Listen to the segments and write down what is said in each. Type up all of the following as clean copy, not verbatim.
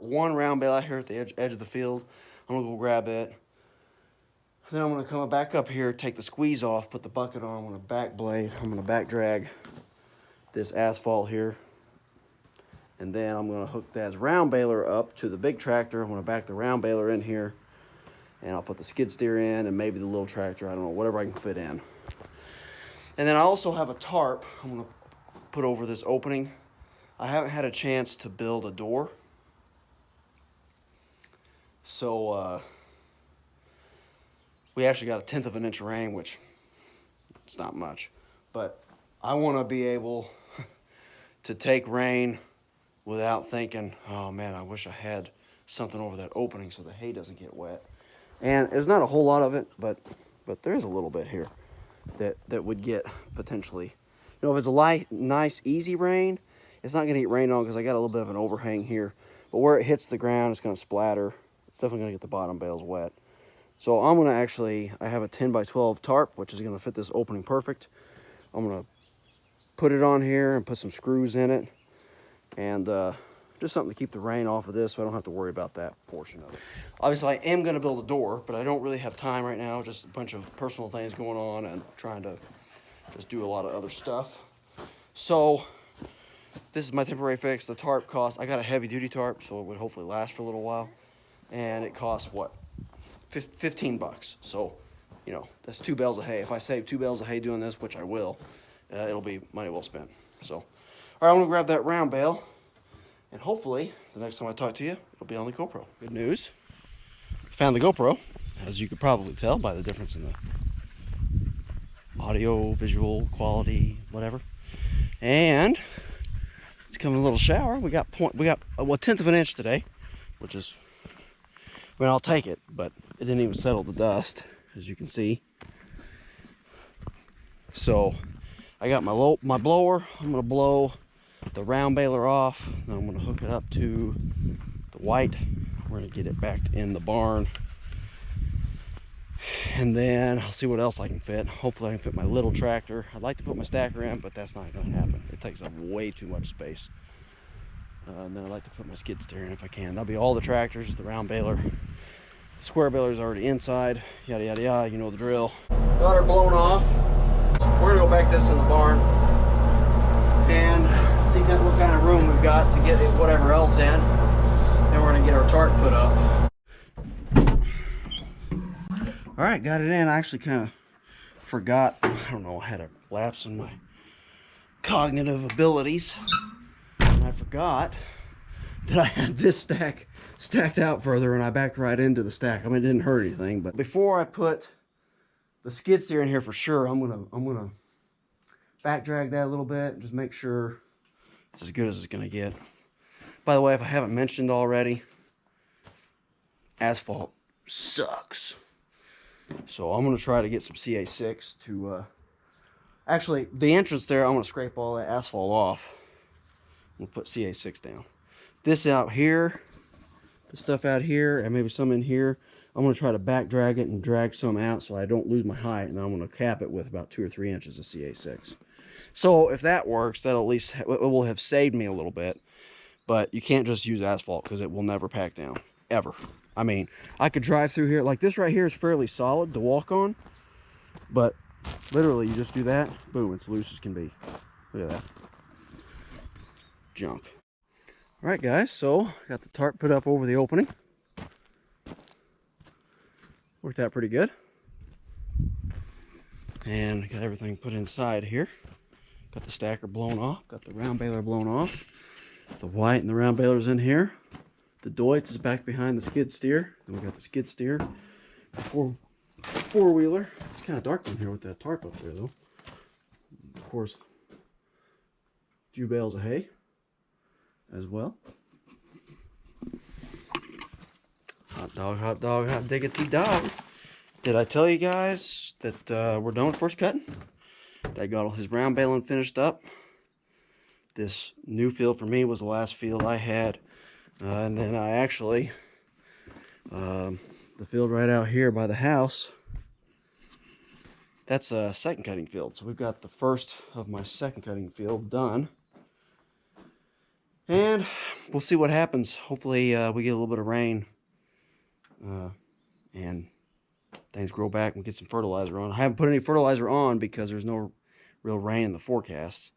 One round bale out here at the edge of the field. I'm gonna go grab it. Then I'm gonna come back up here, take the squeeze off, put the bucket on. I'm gonna back blade. I'm gonna back drag this asphalt here. And then I'm gonna hook that round baler up to the big tractor. I'm gonna back the round baler in here. And I'll put the skid steer in and maybe the little tractor, I don't know, whatever I can fit in. And then I also have a tarp I'm gonna put over this opening. I haven't had a chance to build a door. So we actually got 1/10 of an inch of rain, which it's not much. But I wanna be able to take rain without thinking, oh man, I wish I had something over that opening so the hay doesn't get wet. And there's not a whole lot of it, but there's a little bit here that would get potentially, you know, if it's a light, nice, easy rain, it's not gonna get rained on because I got a little bit of an overhang here. But where it hits the ground, it's gonna splatter. It's definitely gonna get the bottom bales wet. So I'm gonna actually, I have a 10x12 tarp, which is gonna fit this opening perfect. I'm gonna put it on here and put some screws in it. And just something to keep the rain off of this so I don't have to worry about that portion of it. Obviously, I am going to build a door, but I don't really have time right now. Just a bunch of personal things going on and trying to just do a lot of other stuff. So this is my temporary fix. The tarp costs, I got a heavy duty tarp, so it would hopefully last for a little while. And it costs what? 15 bucks. So, you know, that's 2 bales of hay. If I save 2 bales of hay doing this, which I will, it'll be money well spent. So, all right, I'm gonna grab that round bale. And hopefully, the next time I talk to you, it'll be on the GoPro. Good news. Found the GoPro, as you could probably tell by the difference in the audio, visual quality, whatever. And it's coming a little shower. We got a 1/10 of an inch today, which is, I mean, I'll take it, but it didn't even settle the dust, as you can see. So I got my blower. I'm gonna blow the round baler off. Then I'm going to hook it up to the white. We're going to get it back in the barn. And then I'll see what else I can fit. Hopefully I can fit my little tractor. I'd like to put my stacker in, but that's not going to happen. It takes up way too much space. And then I'd like to put my skid steer in if I can. That'll be all the tractors, the round baler. The square baler is already inside. Yada, yada, yada. You know the drill. Got her blown off. We're going to go back this in the barn. And see what kind of room we've got to get whatever else in. Then we're gonna get our tarp put up. All right, got it in. I actually kind of forgot. I don't know, I had a lapse in my cognitive abilities. And I forgot that I had this stack stacked out further, and I backed right into the stack. I mean, it didn't hurt anything, but before I put the skid steer in here for sure, I'm gonna back drag that a little bit and just make sure it's as good as it's gonna get. By the way, if I haven't mentioned already, asphalt sucks. So I'm gonna try to get some CA6 to, actually the entrance there, I'm gonna scrape all that asphalt off. I'm gonna put CA6 down. This out here, the stuff out here, and maybe some in here, I'm gonna try to back drag it and drag some out so I don't lose my height, and I'm gonna cap it with about 2 or 3 inches of CA6. So if that works, that'll at least, it will have saved me a little bit. But you can't just use asphalt because it will never pack down, ever. I mean, I could drive through here, like this right here is fairly solid to walk on, but literally you just do that, boom, it's loose as can be. Look at that. Junk. All right, guys, so got the tarp put up over the opening. Worked out pretty good. And got everything put inside here. Got the stacker blown off, got the round baler blown off. The white and the round baler's in here. The Deutz is back behind the skid steer. And we got the skid steer. The four-wheeler. It's kind of dark in here with that tarp up there, though. Of course, a few bales of hay as well. Hot dog, hot diggity dog. Did I tell you guys that we're done with first cutting? I got his round baling finished up. This new field for me was the last field I had. And then I actually, the field right out here by the house, that's a second cutting field. So we've got the first of my second cutting field done. And we'll see what happens. Hopefully we get a little bit of rain and things grow back and get some fertilizer on. I haven't put any fertilizer on because there's no real rain in the forecast.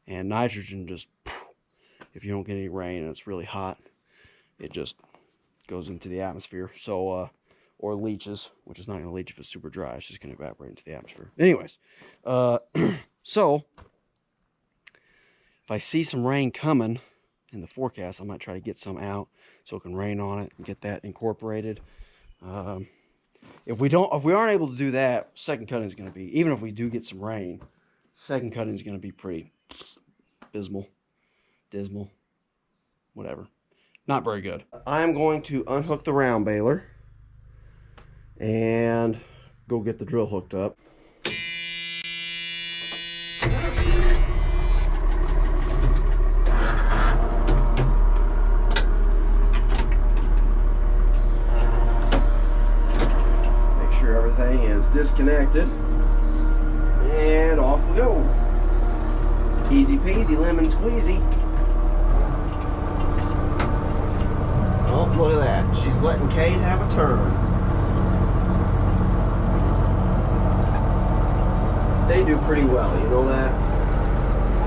And nitrogen just, if you don't get any rain and it's really hot, it just goes into the atmosphere. So, or leaches, which is not going to leach if it's super dry. It's just going to evaporate into the atmosphere. Anyways, so if I see some rain coming in the forecast, I might try to get some out so it can rain on it and get that incorporated. If we aren't able to do that, second cutting is going to be, even if we do get some rain, second cutting is going to be pretty dismal, whatever. Not very good. I'm going to unhook the round baler and go get the drill hooked up. Disconnected, and off we go. Easy peasy lemon squeezy. Oh, look at that. She's letting Kate have a turn. They do pretty well, you know that?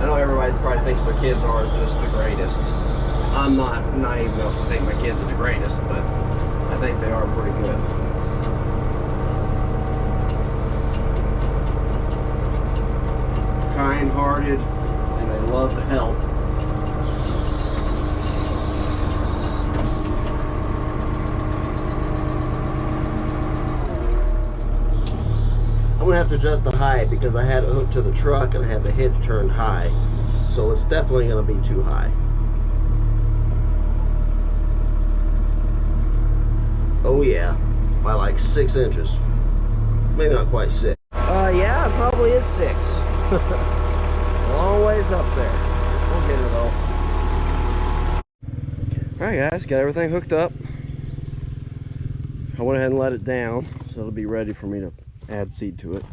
I know everybody probably thinks their kids are just the greatest. I'm not naive enough to think my kids are the greatest, but I think they are pretty good. Kind-hearted, and they love to help. I'm gonna have to adjust the height because I had it hooked to the truck and I had the hitch turned high, so it's definitely gonna be too high. Oh yeah, by like 6 inches, maybe not quite 6. Yeah, it probably is 6. Long ways up there. We'll get her though. Alright guys, got everything hooked up. I went ahead and let it down so it'll be ready for me to add seed to it.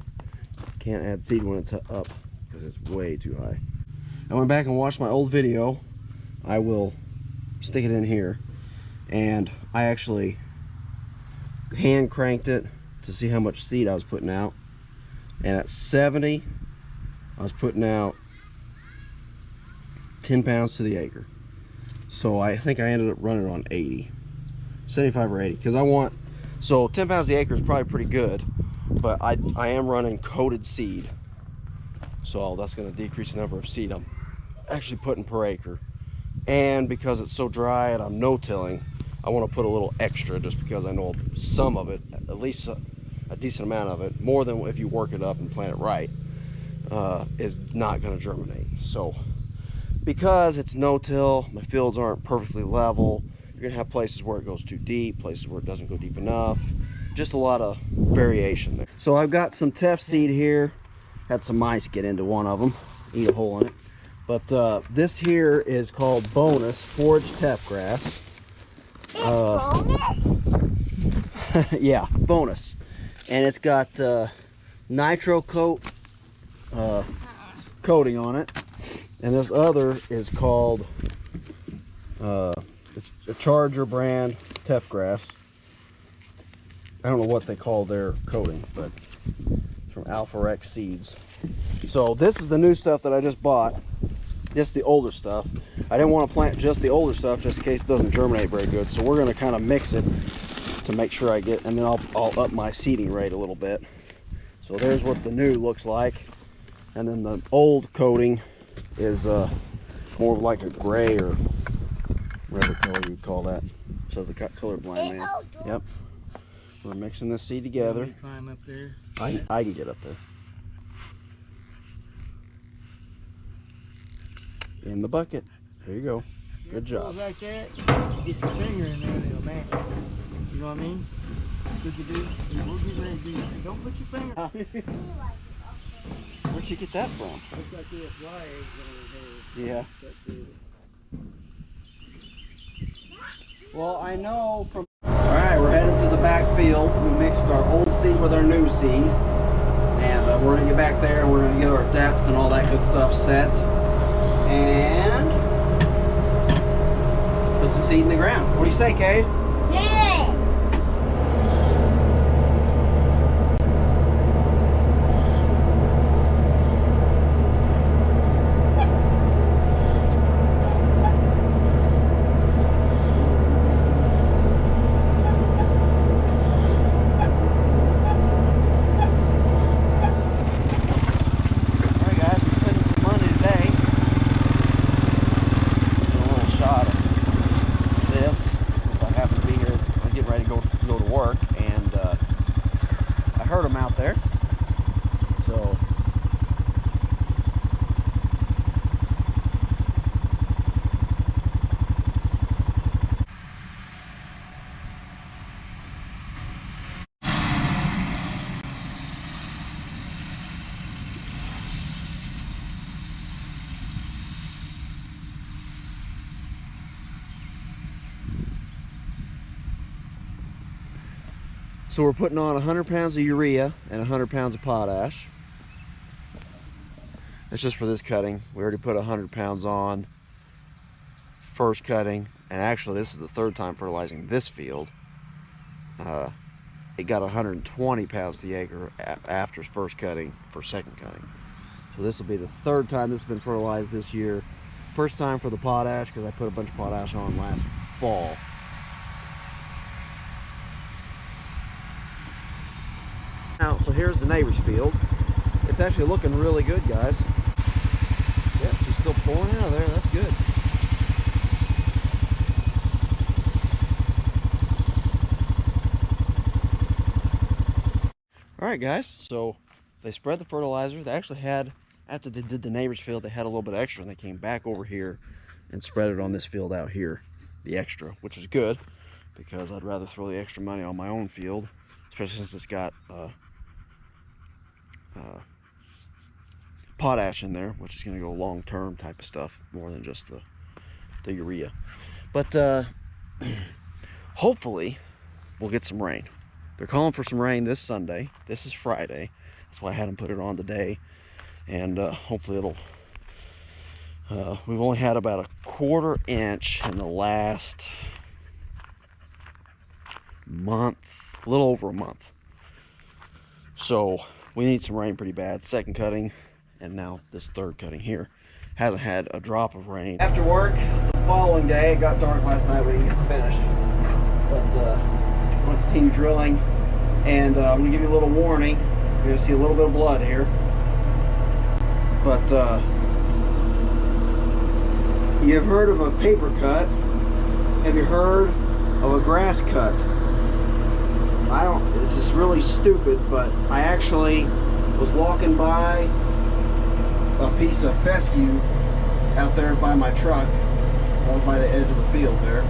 Can't add seed when it's up because it's way too high. I went back and watched my old video. I will stick it in here. And I actually hand cranked it to see how much seed I was putting out. And at 70, I was putting out 10 pounds to the acre. So I think I ended up running on 80, 75 or 80, because I want, so 10 pounds to the acre is probably pretty good, but I am running coated seed. So that's going to decrease the number of seed I'm actually putting per acre. And because it's so dry and I'm no-tilling, I want to put a little extra just because I know some of it, at least a decent amount of it, more than if you work it up and plant it right, is not going to germinate. So because it's no-till, my fields aren't perfectly level. You're going to have places where it goes too deep, places where it doesn't go deep enough. Just a lot of variation there. So I've got some Teff seed here. Had some mice get into one of them, eat a hole in it. But this here is called Bonus Forage Teff grass. Bonus? Yeah, Bonus. And it's got nitro coat coating on it. And this other is called it's a Charger brand Teff grass. I don't know what they call their coating, but it's from Alpha Rex Seeds. So this is the new stuff that I just bought. Just the older stuff. I didn't want to plant just the older stuff just in case it doesn't germinate very good. So we're going to kind of mix it to make sure I get, and then I'll up my seeding rate a little bit. So there's what the new looks like. And then the old coating is more like a gray or whatever color you would call that. Says the colorblind man. Yep. We're mixing this seed together. Can you climb up there? I can get up there. In the bucket. There you go. Good job. Like that, get your finger in there and it'll match. You know what I mean? Good to do. We'll get ready to do that. Don't put your finger. Where'd you get that from? Looks like there's fly eggs over there. Yeah. Well, I know from... Alright, we're headed to the back field. We mixed our old seed with our new seed. And we're going to get back there and we're going to get our depth and all that good stuff set. And put some seed in the ground. What do you say, Kay? Yeah. So we're putting on 100 pounds of urea and 100 pounds of potash. That's just for this cutting. We already put 100 pounds on first cutting, and actually this is the third time fertilizing this field. It got 120 pounds to the acre after first cutting for second cutting. So this will be the third time this has been fertilized this year. First time for the potash because I put a bunch of potash on last fall. Now, so here's the neighbor's field. It's actually looking really good, guys. Yep, she's still pouring out of there. That's good. All right, guys. So they spread the fertilizer. They actually had, after they did the neighbor's field, they had a little bit extra, and they came back over here and spread it on this field out here, the extra, which is good because I'd rather throw the extra money on my own field, especially since it's got potash in there, which is going to go long-term type of stuff more than just the urea. But hopefully we'll get some rain. They're calling for some rain this Sunday. This is Friday. That's why I had them put it on today. And hopefully it'll... we've only had about a 1/4 inch in the last month, a little over a month. So we need some rain pretty bad. Second cutting, and now this third cutting here hasn't had a drop of rain. After work the following day, it got dark last night, we didn't get to finish, but I'm going to continue drilling, and I'm going to give you a little warning. You're going to see a little bit of blood here, but you've heard of a paper cut. Have you heard of a grass cut? I don't, this is really stupid, but I actually was walking by a piece of fescue out there by my truck, over by the edge of the field there,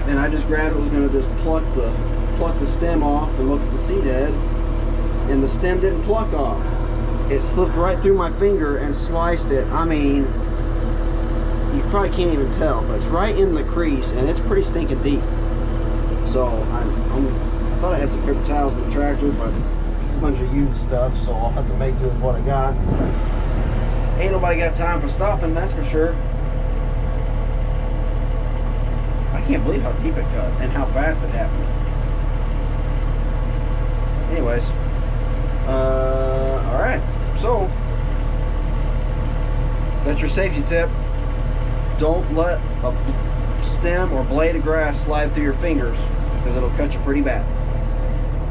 and I just grabbed it, was going to just pluck the stem off and look at the seed head, and the stem didn't pluck off. It slipped right through my finger and sliced it. I mean, you probably can't even tell, but it's right in the crease, and it's pretty stinking deep. So I thought I had some paper towels in the tractor, but just a bunch of used stuff, so I'll have to make do with what I got. Ain't nobody got time for stopping, that's for sure. I can't believe how deep it cut and how fast it happened. Anyways, alright, so that's your safety tip. Don't let a stem or blade of grass slide through your fingers, because it'll cut you pretty bad.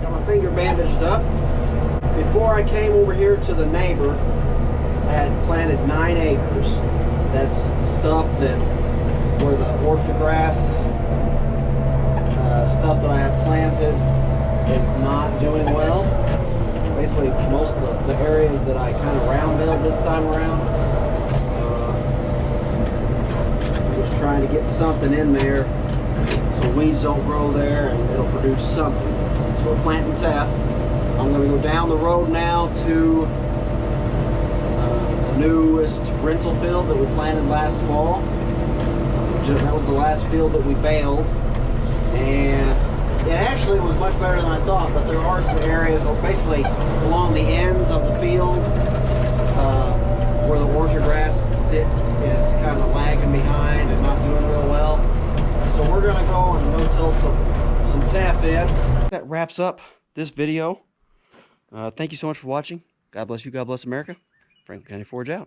Got my finger bandaged up. Before I came over here to the neighbor, I had planted 9 acres. That's stuff that, where the orchard grass, stuff that I have planted is not doing well. Basically, most of the areas that I kind of round billed this time around, just trying to get something in there so weeds don't grow there and it'll produce something. So we're planting Teff. I'm going to go down the road now to the newest rental field that we planted last fall. That was the last field that we baled, and it actually was much better than I thought, but there are some areas basically along the ends of the field where the orchard grass is kind of lagging behind and not doing real well. So we're gonna go and no-till some Teff in. That wraps up this video. Thank you so much for watching. God bless you. God bless America. Franklin County Forage out.